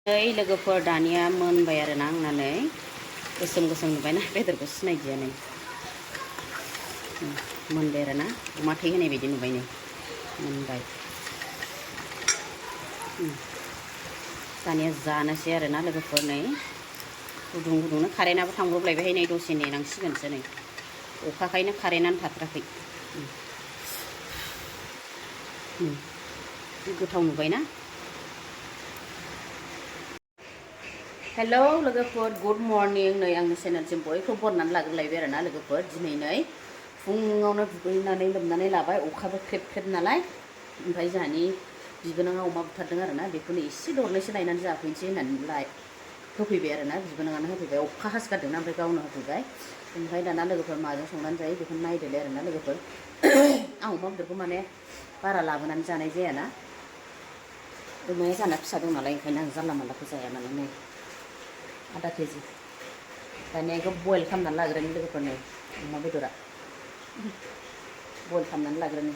नै लोगोफोर दानिया मोनबाय आरोना आंनानै गोसोम गोसोम नुबायना बेदरखौ सिनायदिया नै मोनबाय आरोना अमा थै होनाय बायदि नुबाय नै मोनबाय दानिया जानोसै आरोना लोगोफोर नै गुदुं गुदुंनो कारेन्टआबो थांब्रबलायबाय नै दसे नेनांसिगोनसो नै अखाखायनो कारेन्टआनो थाथाराखै गोथाव नुबायना हेलौ लोगोफोर गुड मर्निं नै आंनि चेनेलसिम बयखौबो बरनानै लाग्रोलायबाय आरोना लोगोफोर दिनै नै फुङावनो दुगैनानै लोबनानै लाबाय अखाबो ख्रेब ख्रेब नालाय ओमफ्राय जोंहानि बिबोनाङा अमा बुथारदों आरोना बेखौनो एसे दरनैसो लायनानै जाफैनोसै होननानै होफैबाय आरोना बिबोनाङानो होफैबाय अखा हासगारदोंना ओमफ्राय गावनो होफैबाय ओमफ्राय दाना लोगोफोर माजों संनानै जायो बेखौ नायदोलाय आरोना लोगोफोर आं अमा बेदरखौ माने बारा लाबोनानै जानाय जायाना अमाया जाना फिसा दं नालाय ओंखायनो आं जानला मानलाखौ जाया माने नै आधा केजि दानिया बेखौ बयल खालामनानै लाग्रोनि लोगोफोर नै अमा बेदरा बयल खालामनानै लाग्रोनि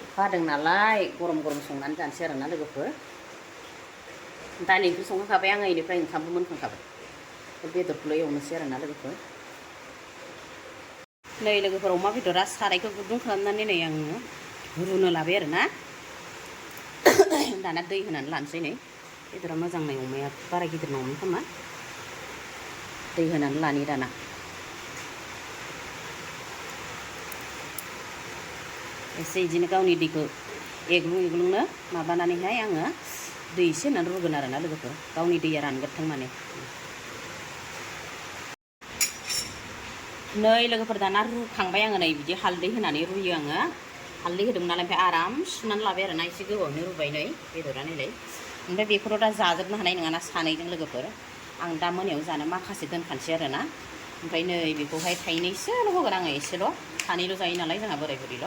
अखा हादों नालाय गरम गरम संनानै जानोसै आरोना लोगोफोर दालि ओंख्रि संखांखाबाय आङो बेनिफ्राय ओंखामबो मोनखांखाबाय बेदरखौल' एवनोसै आरोना लोगोफोर नै लोगोफोर अमा बेदरा सारायखौ गुदुं खालामनानै नै आङो रुनो लाबाय आरोना दाना दै होनानै लानोसै नै बेदरा मोजां नै अमाया बारा गिदिर नङामोन खोमा दै होनानै लानि दाना एसे बिदिनो गावनि दैखौ एग्लुं एग्लुंनो माबानानैहाय आङो दै एसे होनानै रुगोन आरोना लोगोफोर गावनि दैया रानगोरथों माने नै लोगोफोर दाना रुखांबाय आङो नै बिदि हालदै होनानै रुयो आङो हालदै होदोंमोन नालाय ओमफ्राय आराम सुनानै लाबाय आरोना एसे गोबावनो रुबाय नै बेदरा नायलाय ओमफ्राय बेखौथ' दा जाजोबनो हानाय नङाना सानैजों लोगोफोर आं दा मोनायाव जानो माखासे दोनखानोसै आरोना ओमफ्राय नै बेखौहाय थाइनैसोल' होगोन आङो एसेल' सानैल' जायो नालाय जोंहा बोराय बुरैल'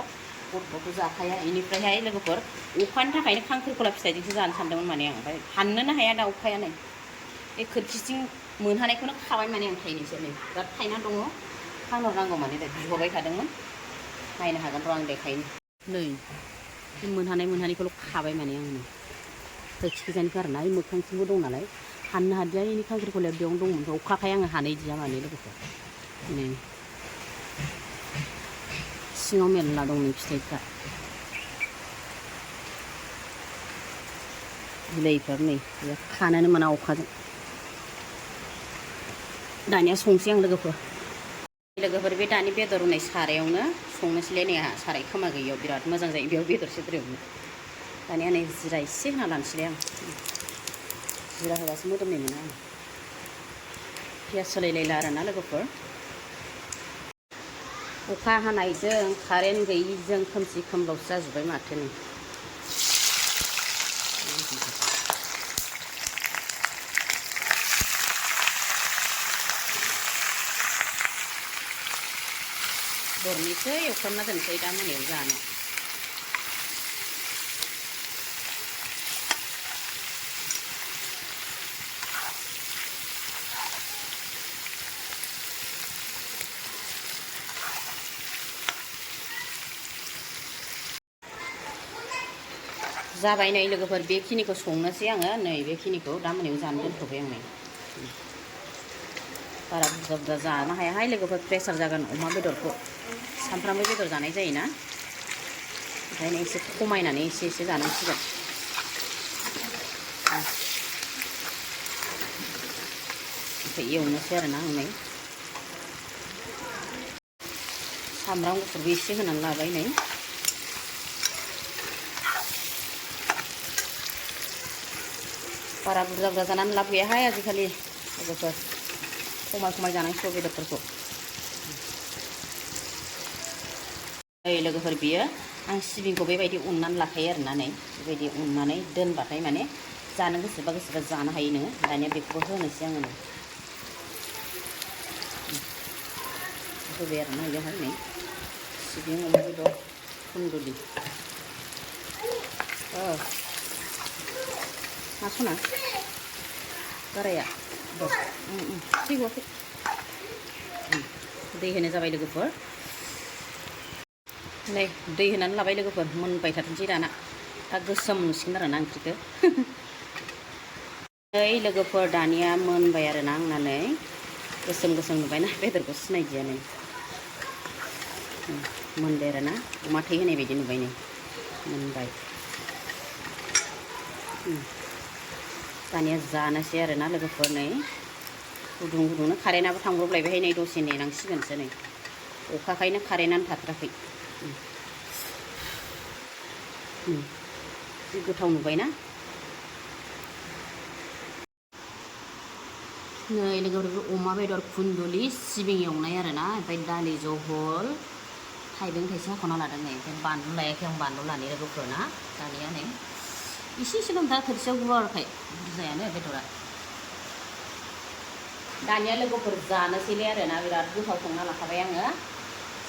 गथ'फोरखौ जाखाया बेनिफ्रायहाय लोगोफोर अखानि थाखायनो खांख्रिखला फिथाइजोंसो जानो सानदोंमोन माने आं ओमफ्राय हाननोनो हाया दा अखाया नै बे खोरखिथिं मोनहानायखौनो खाबाय माने आं थाइनैसो नै बिराद थाइना दङ फानहरनांगौ माने दा बिहरबाय थादोंमोन नायनो हागोन र' आं देखायनो नै बे मोनहानायखौल' खाबाय माने आं नै खोरखिजानिखौ आरोना बे मोखांथिंबो दं नालाय हाननो हादिया बेनि खांख्रिखलाया बेयावनो दंमोन ओमफ्राय अखाखाय आङो हानायदिया माने लोगोफोर नै सिङाव मेरला दं नै फिथाइफ्रा बिलाइफ्राबो नै खानोनो मोना अखाजों दानिया संसै आं लोगोफोर बे दानि बेदर रुनाय सारायावनो संनोसैलाय नै आंहा साराय खोमा गैयियाव बिराद मोजां जायो बेयाव बेदर सेदर एवनो दानिया नै जिरा एसे होना लानोसैलाय आं जिरा होबासो मोदोमनाय मोनो आं पियास होलायलायला आरोना लोगोफोर अखा हानायजों कारेन्ट गैयिजों खोमसि खोमलावसो जाजोब्बाय माथो नै दरनैसो एवफ्रामना दोनसै दा मोनायाव जानो जाबाय नै लोगोफोर बेखिनिखौ संनोसै आङो नै बेखिनिखौ दा मोनायाव जानो दोनथ'बाय आं नै बारा बुरजा बुरजा जानो हायाहाय लोगोफोर प्रेसार जागोन अमा बेदरखौ सानफ्रामबो बेदर जानाय जायोना ओंखायनो एसे खमायनानै एसे एसे जानांसिगोन ओमफ्राय एवनोसै आरोना आं नै सामब्राम गुफुरबो एसे होनानै लाबाय नै बारा बुरजा बुरजा जानानै लाब गैयाहाय आजिखालि लोगोफोर खमाय जानांसिगौ बेदरफोरखौ ओइ लोगोफोर बियो आं सिबिंखौ बेबायदि उननानै लाखायो आरोना नै बेबायदि उननानै दोनबाथाय माने जानो गोसोबा जानो हायो नोङो दानिया बेखौबो होनोसै आङो नै होबाय आरोना बेयावहाय नै सिबिं अमा बेदर कुन्दुलि मा सना गाराया थैगवाखै दै होनो जाबाय लोगोफोर नै दै होनानै लाबाय लोगोफोर मोनबाय थाथोंसै दाना दा गोसोम नुसिगोन आरोना ओंख्रिखौ ओइ लोगोफोर दानिया मोनबाय आरोना आंनानै गोसोम गोसोम नुबायना बेदरखौ सिनायदिया नै मोनबाय आरोना अमा थै होनाय बायदि नुबाय नै मोनबाय दानिया जानोसै आरोना लोगोफोर नै गुदुं गुदुंनो कारेन्टआबो थांब्रबलायबाय नै दसे नेनांसिगोनसो नै अखाखायनो कारेन्टआनो थाथाराखै जि गोथाव नुबायना नै लोगोफोर अमा बेदर कुन्दुलि सिबिं एवनाय आरोना ओमफ्राय दालि जहल थाइबें थाइसे हाख'ना लादों नै ओमफ्राय बानलु लायाखै आं बानलु लानि लोगोफोर ना दानिया नै इसे दं दा थोरसियाव गुवारखाय बुरजायानो बेदरा दानिया लोगोफोर जानोसैलाय आरोना बिराद गोथाव संना लाखाबाय आङो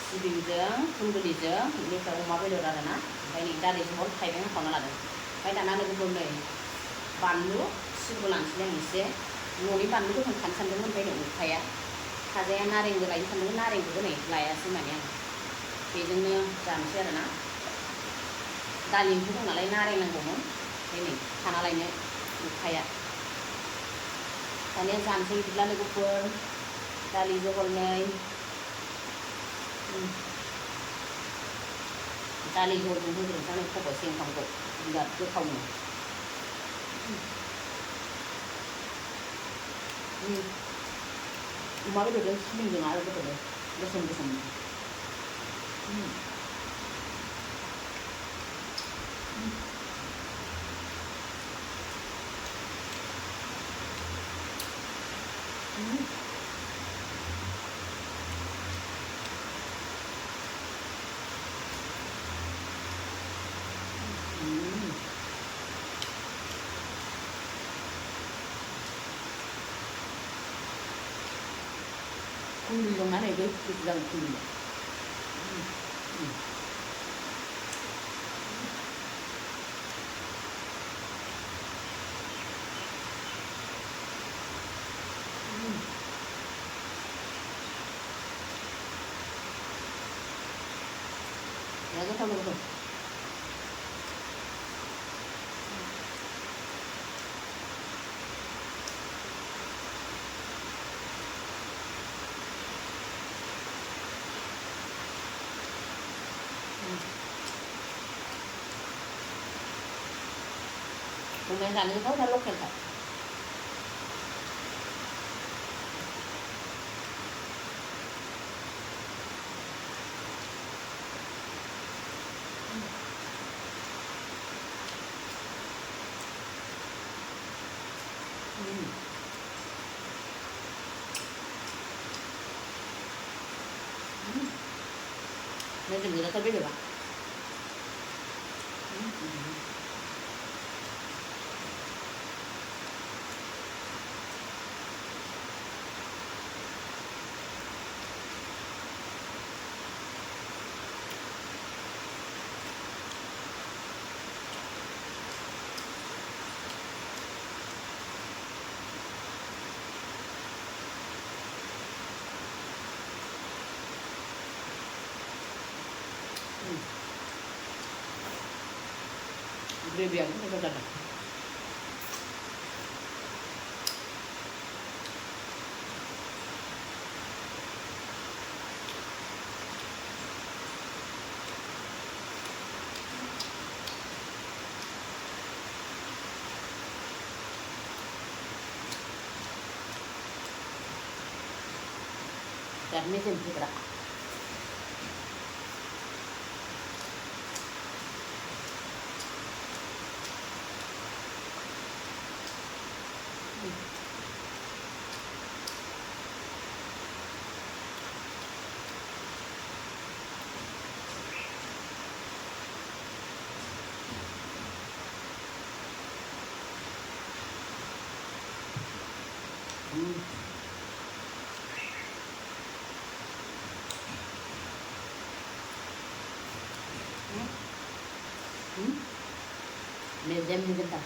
सिबिंजों कुन्दुलिजों बेनिफ्राय अमा बेदर आरोना ओमफ्राय नै दालि जहल थाइबें हाखावना लादों ओमफ्राय दाना लोगोफोर नै बानलु सिब्र' लानोसै आं एसे न'नि बानलु गोथां खानो सानदोंमोन ओमफ्राय नै अखाया खाजाया नारेंबो लायनो सानदोंमोन नारेंखौबो नै लायासै माने आं बेजोंनो जानोसै आरोना दालि ओंख्रि दं नालाय नारें नांगौमोन ओमफ्राय नै खाना लायनो अखाया दानिया जानोसै बिदिब्ला लोगोफोर दालि जहल नै दालि जहलजों होग्रोनोसै आं खब'से ओंखामखौ बिराद गोथावनो अमा बेदरजों सिबिंजों आरो गोथाव गोसोम गोसोम कुन्दुलि दंना नै बे मोजां कुन्दुलि ya goथाव लोगोफोर Hôm nay là có ra lúc này thật. Nên thì người ta biết được ạ. Grevy aku tak ada. Dan ini sih kita. Jam ni kita.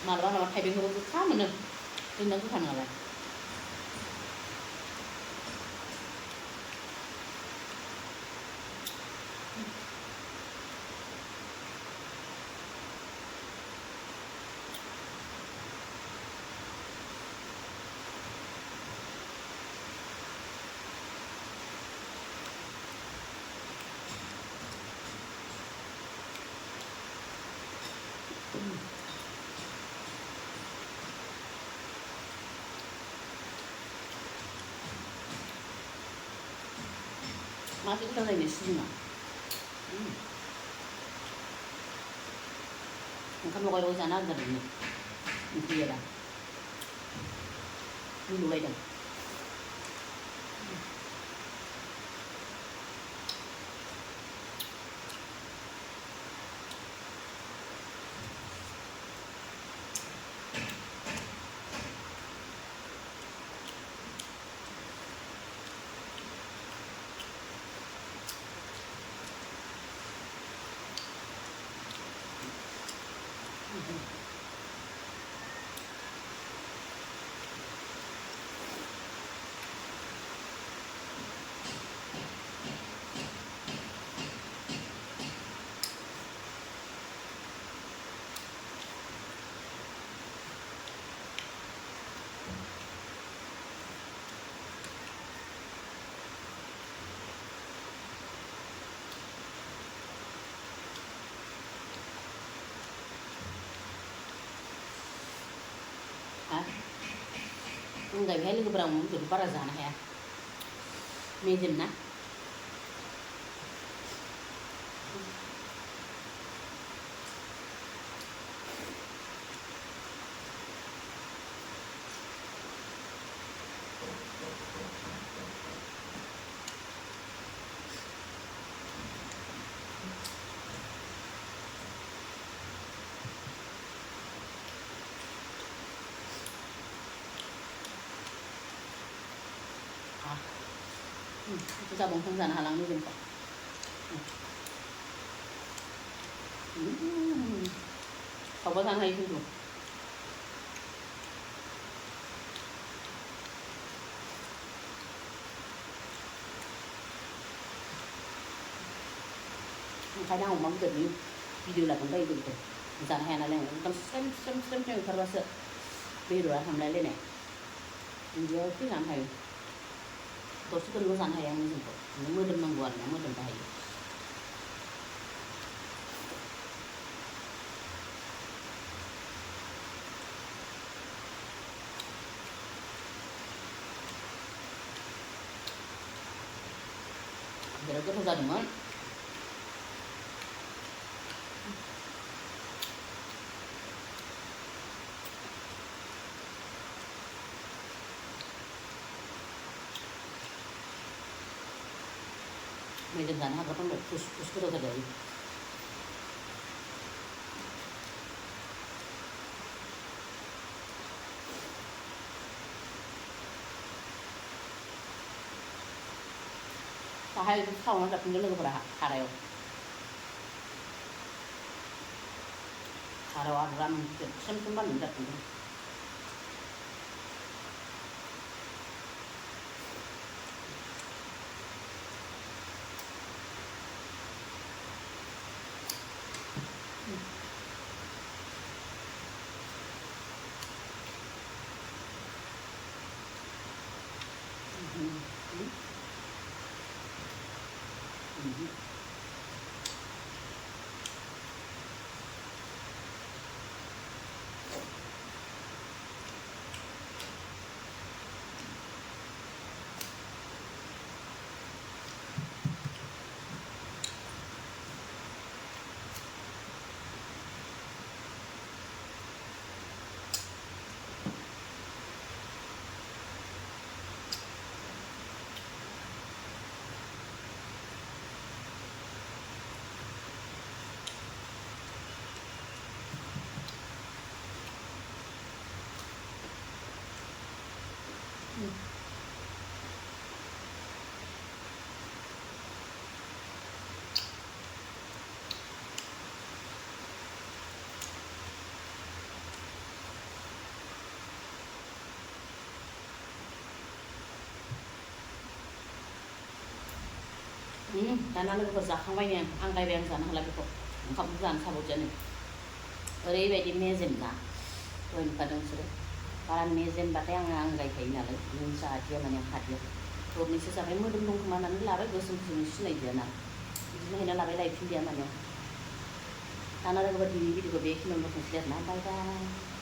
मालाबा मालाबा थाइबेंखौबो गोखा मोनो जोंना गोखा नङालाय masih kita lagi sih mah kan mau kau sana ada ni ini dia dah ini dulu aja enggak bisa lagi berang untuk para zana ya mejen na kita bongkang sana halang ni jemput kau buat sana itu tu kadang orang tu ni video lah kan itu tu sana hena leh kan sem macam terasa video lah hamil leh ni dia tu kan hai terus kan gua sana yang jemput ni mudem nangguan mudem tahi Gara-gara tu dah dengar. Medan sana kapan push kita terjadi. Hai sau nó đập những cái lưng thả đều ăn răm xem chúng bắt đập những दाना लोगोफोर जाखांबायनो आंगायबाय आं जानो हाला बेखौ ओंखामखौ जानो साबोदजानो ओरैबायदि मेजेम ना दहाय नुखादों नोंसोरो बारा मेजेमबाथाय आङो आंगायखायो नालाय नों जादिया माने हादिया दरनैसो जाबाय मोदोम दं खोमा होननानै लाबाय गोसोम गोसोम सिनायदियाना बिदिनो हैना लाबाय लायफिनदिया माने दाना लोगोफोर दिनैनि भिडिअखौ बेखिनियावनो दोनथ'नोसै आरोना बाय बाय